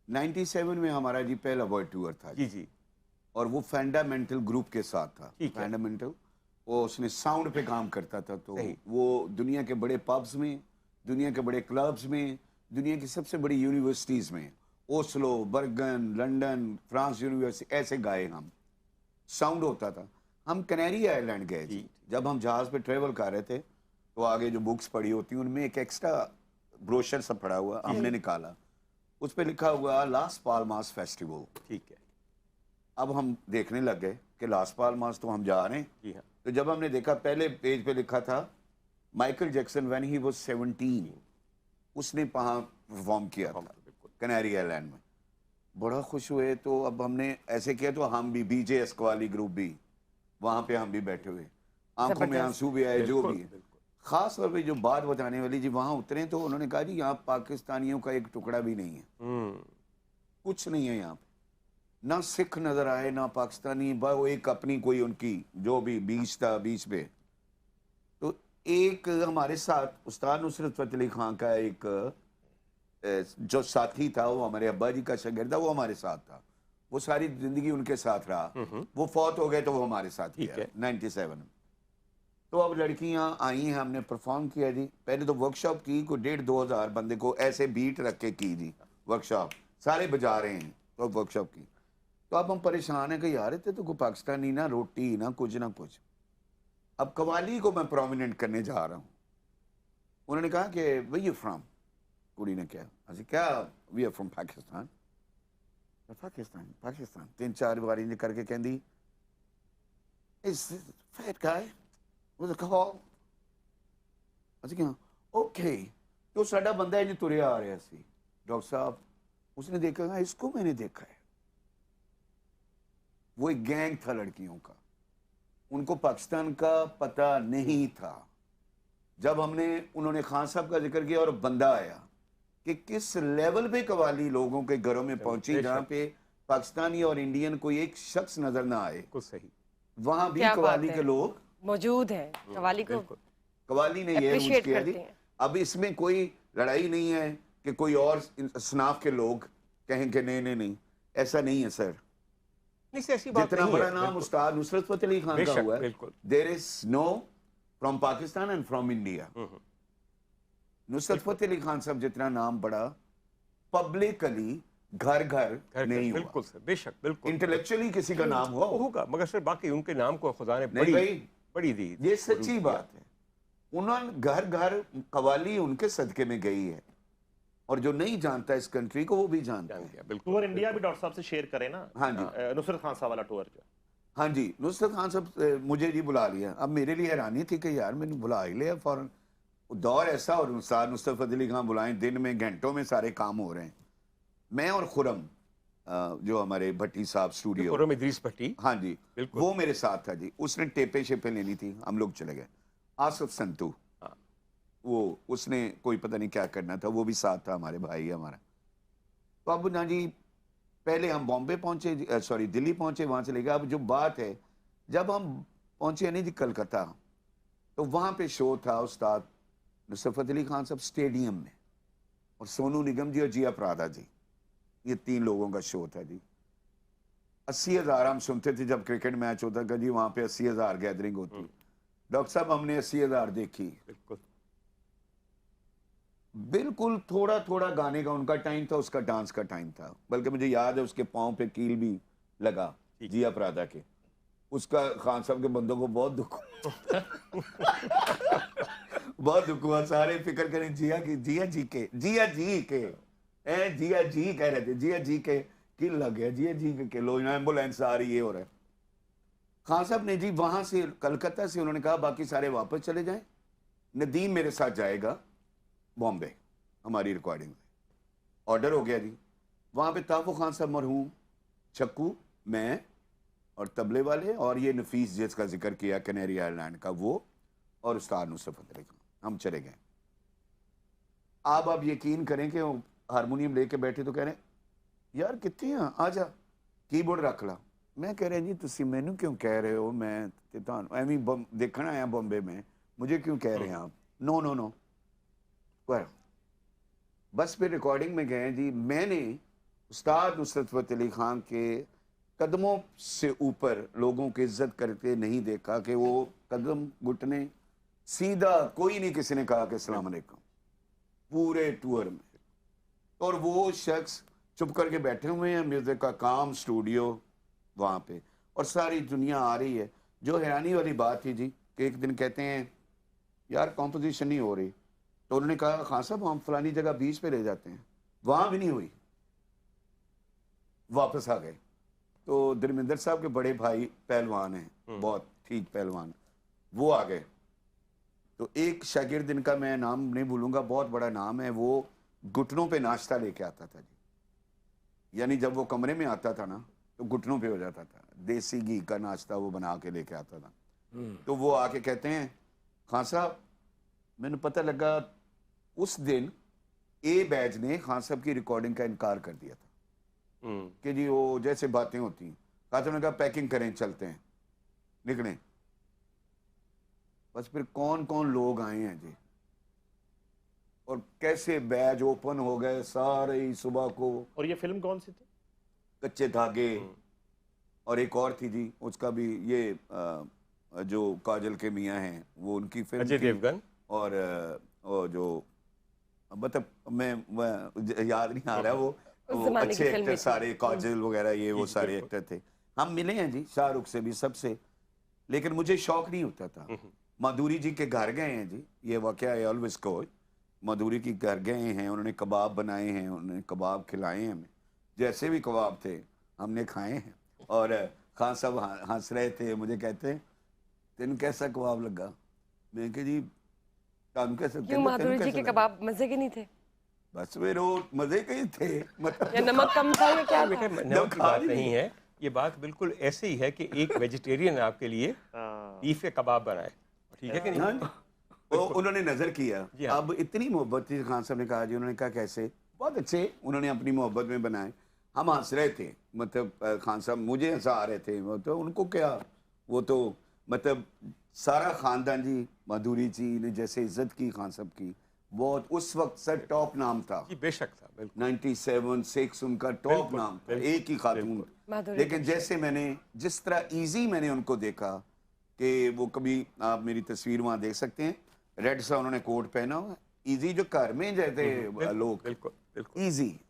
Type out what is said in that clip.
97 में हमारा जी पहला वर्ल्ड टूर था जी जी। और वो फंडामेंटल ग्रुप के साथ था। ठीक है। फंडामेंटल वो उसने साउंड पे काम करता था, तो सही। वो दुनिया के बड़े पब्स में, दुनिया के बड़े क्लब्स में, दुनिया की सबसे बड़ी यूनिवर्सिटीज़ में, ओस्लो, बर्गन, लंदन, फ्रांस यूनिवर्सिटी, ऐसे गाए हम। साउंड होता था। हम कनेरी आइलैंड गए जी। जी। जब हम जहाज़ पे ट्रेवल कर रहे थे तो आगे जो बुक्स पड़ी होती उनमें एक एक्स्ट्रा ब्रोशर सा पड़ा हुआ हमने निकाला, उस पे लिखा हुआ लास पाल्मास फेस्टिवल। ठीक है। अब हम देखने लग गए कि लास पाल्मास तो हम जा रहे हैं। जी हाँ। तो जब हमने देखा पहले पेज पे लिखा था Michael Jackson when he was 17, उसने वहाँ परफॉर्म किया था बिल्कुल। कनारी आइलैंड में। बड़ा खुश हुए, तो अब हमने ऐसे किया, तो हम भी बीजे एस्क्वाली ग्रुप भी वहाँ पे हम भी बैठे हुए, आंखों में जबरदस्त। आंसू भी आए, जो बिल्कुल भी है। बिल्कुल। खास तौर पे जो बात बताने वाली जी, वहाँ उतरे तो उन्होंने कहा जी यहाँ पाकिस्तानियों का एक टुकड़ा भी नहीं है, कुछ नहीं है यहाँ पे, ना सिख नजर आए ना पाकिस्तानी, वो एक अपनी कोई उनकी जो भी बीच था, बीच पे। तो एक हमारे साथ उस्ताद नुसरत फतेह अली खान का एक जो साथी था, वो हमारे अब्बा जी का शागिर्द था, वो हमारे साथ था, वो सारी जिंदगी उनके साथ रहा। वो फौत हो गए तो वो हमारे साथ ठीक किया है। 97 में। तो अब लड़कियां आई हैं, हमने परफॉर्म किया जी। पहले तो वर्कशॉप की, को 1,500-2,000 बंदे को ऐसे बीट रख के की जी वर्कशॉप, सारे बजा रहे हैं तो वर्कशॉप की। तो अब हम परेशान हैं कि यार इतने तो कोई पाकिस्तानी ना रोटी ना कुछ ना कुछ। अब कवाली को मैं प्रोमिनेंट करने जा रहा हूँ। उन्होंने कहा कि वे यू फ्रॉम, कुड़ी ने क्या, असी क्या we are from Pakistan. Pakistan Pakistan 3-4 बार इंज करके कहती इस fat guy with a call, ਅਸੀਂ ਕਿਹਾ ओके। तो साडा बंदा इंज तुरया आ रहा सी, डॉक्टर साहब उसने देखा कहा, इसको मैंने देखा है। वो एक गैंग था लड़कियों का, उनको पाकिस्तान का पता नहीं था। जब हमने उन्होंने खान साहब का जिक्र किया और बंदा आया कि किस लेवल पे कवाली लोगों के घरों में पहुंची, जहां पे पाकिस्तानी और इंडियन कोई एक शख्स नजर ना आए, कुछ सही। वहां भी क्या बात कवाली है। के लोग मौजूद है, कवाली को बिल्कुल। कवाली ने ये रूज अप्रिशिएट किया जी। करते हैं। अब इसमें कोई लड़ाई नहीं है कि कोई और स्नाफ के लोग कहें कि नहीं नहीं नहीं, ऐसा नहीं है सर। नहीं से ऐसी बात जितना नहीं बड़ा है। नाम बिल्कुल। उस्ताद नुसरत फतेह अली खान का बेशक, हुआ है, बिल्कुल। There is no from Pakistan and from India. Nusrat Fateh Ali Khan साहब जितना नाम बड़ा पब्लिकली घर घर घर नहीं हुआ। बिल्कुल सर, बेशक बिल्कुल। इंटेलेक्चुअली किसी का नाम हुआ होगा, मगर सर बाकी उनके नाम को खुदा ने नहीं बड़ी भाई, बड़ी दी। ये सच्ची बात है। उन्होंने घर घर कवाली उनके सदके में गई है, और जो नहीं जानता इस कंट्री को वो भी जानता जान है। गया बिल्कुल। टूर इंडिया भी डॉक्टर साहब से शेयर करें ना। हाँ जी। नुसरत खान साहब वाला टूर जो हाँ जी, नुसरत खान साहब मुझे जी बुला लिया। अब मेरे लिए हैरानी थी कि यार मैंने बुला ही लिया फौरन। दौर ऐसा, और उस्ताद नुसरत फतेह अली खान बुलाएं, दिन में घंटों में सारे काम हो रहे हैं। मैं और खुरम जो हमारे भट्टी साहब स्टूडियो, खुर्रम इदरीस भट्टी, हाँ जी, बिल्कुल। वो मेरे साथ था जी। उसने टेपे शेपे लेनी थी, हम लोग चले गए। आसफ संतू, हाँ। वो उसने कोई पता नहीं क्या करना था, वो भी साथ था, हमारे भाई हमारा। तो अब ना जी, पहले हम बॉम्बे पहुंचे, सॉरी दिल्ली पहुंचे, वहां चले गए। अब जो बात है, जब हम पहुंचे नहीं जी कलकत्ता, तो वहां पे शो था उस्ताद नुसरत फतेह अली खान साहब स्टेडियम में, और सोनू निगम जी और जिया प्रादा जी, ये 3 लोगों का शो था जी। 80,000 हम सुनते थे जब क्रिकेट मैच होता था जी, वहां पे 80,000 गैदरिंग होती। डॉक्टर साहब हमने 80,000 देखी। बिल्कुल। बिल्कुल थोड़ा थोड़ा गाने का उनका टाइम था, उसका डांस का टाइम था। बल्कि मुझे याद है उसके पाँव पे कील भी लगा जिया प्रादा के। उसका खान साहब के बंदों को बहुत दुख बहुत दुख हुआ। सारे फिक्र करें जिया की, जिया जी के, जिया जी के, जिया जी कह रहे थे, जिया जी के कील लग गया, जिया जी के लो एम्बुलेंस आ रही है, हो रहा है। खान साहब ने जी वहां से कलकत्ता से उन्होंने कहा बाकी सारे वापस चले जाएं, नदीम मेरे साथ जाएगा बॉम्बे हमारी रिकॉर्डिंग में। ऑर्डर हो गया जी। वहाँ पे ताफ़ो खान साहब मरहूम, चक्कू, मैं और तबले वाले, और ये नफीस जिसका जिक्र किया कनेरी आइलैंड का, वो, और उस्ताद नुसरत फतेह अली खान, हम चले गए। आप यकीन करें कि हारमोनियम लेके बैठे तो कह रहे यार कितने हैं, आ जा कीबोर्ड रख ला। मैं कह रहा जी तुसी मैनू क्यों कह रहे हो, मैं तो एवं देखना आया बॉम्बे में, मुझे क्यों कह रहे हैं आप। नो नो नो, बस फिर रिकॉर्डिंग में गए जी। मैंने उस्ताद नुसरत फतेह अली खान के कदमों से ऊपर लोगों की इज्जत करके नहीं देखा कि वो कदम घुटने सीधा, कोई नहीं किसी ने कहा कि अस्सलाम वालेकुम पूरे टूर में। और वो शख्स चुप करके बैठे हुए हैं, म्यूजिक का काम स्टूडियो वहाँ पे, और सारी दुनिया आ रही है। जो हैरानी वाली बात थी जी कि एक दिन कहते हैं यार कॉम्पोजिशन नहीं हो रही, तो उन्होंने कहा खान साहब हम फलानी जगह बीच पे ले जाते हैं, वहाँ भी नहीं हुई, वापस आ गए। तो धर्मेंद्र साहब के बड़े भाई पहलवान हैं, बहुत ठीक पहलवान, वो आ गए। तो एक शागिर्द इनका मैं नाम नहीं भूलूंगा, बहुत बड़ा नाम है, वो घुटनों पे नाश्ता लेके आता था जी। यानी जब वो कमरे में आता था ना तो घुटनों पे हो जाता था, देसी घी का नाश्ता वो बना के लेके आता था। तो वो आके कहते हैं खान साहब मैंने पता लगा उस दिन ए बैज ने खान साहब की रिकॉर्डिंग का इनकार कर दिया था कि जी वो जैसे बातें होती हैं। खान साहब ने कहा पैकिंग करें चलते हैं, निकलें। बस फिर कौन कौन लोग आए हैं जी, और कैसे बैज ओपन हो गए सारे ही सुबह को। और ये फिल्म कौन सी थी? कच्चे धागे, और एक और थी जी उसका भी, ये जो काजल के मियाँ हैं वो उनकी फिल्म अजय थी। देवगन और जो मतलब मैं याद नहीं आ रहा वो उस जमाने की अच्छे फिल्में एक्टर थी। सारे, काजल वगैरह ये वो जी, सारे बिल्कुल। एक्टर थे। हम मिले हैं जी शाहरुख से भी, सबसे, लेकिन मुझे शौक नहीं होता था। माधुरी जी के घर गए हैं जी, ये वाकया आई ऑलवेज को, माधुरी के घर गए हैं, उन्होंने कबाब बनाए हैं, उन्होंने कबाब खिलाए हैं हमें, जैसे भी कबाब थे हमने खाए हैं। और खान साहब हंस रहे थे, मुझे कहते हैं तेन कैसा कबाब लगा? मैं कहा जी तुम कैसे, क्यों माधुरी जी के कबाब मजे के नहीं थे बस वे रो मजे के ही थे, मतलब या नमक कम था या क्या बेटे था? नमक की बात खाली नहीं है, ये बात बिल्कुल ऐसे ही है कि एक वेजिटेरियन आपके लिए हाँ। बीफ के कबाब बनाए, ठीक है कि हाँ नहीं? जी। वो उन्होंने नजर किया। जी हाँ। अब इतनी मोहब्बत थी, खान साहब ने कहा जी, उन्होंने कहा कैसे, बहुत अच्छे, उन्होंने अपनी मोहब्बत में बनाए। हम हंस रहे थे, मतलब खान साहब मुझे हंसा आ रहे थे, वो तो उनको क्या, वो तो मतलब सारा खानदान जी, माधुरी जी ने जैसे इज्जत की खान साहब की, बहुत उस वक्त सर टॉप नाम था। जी बेशक था, बिल्कुल 97 उनका टॉप बिल्कुल, नाम था, बिल्कुल, एक ही खातून। बिल्कुल। माधुरी लेकिन जैसे मैंने जिस तरह इजी मैंने उनको देखा कि वो कभी, आप मेरी तस्वीर वहाँ देख सकते हैं, रेड सा उन्होंने कोट पहना हुआ, इजी जो घर में जैसे लोग, बिल्कुल बिल्कुल इजी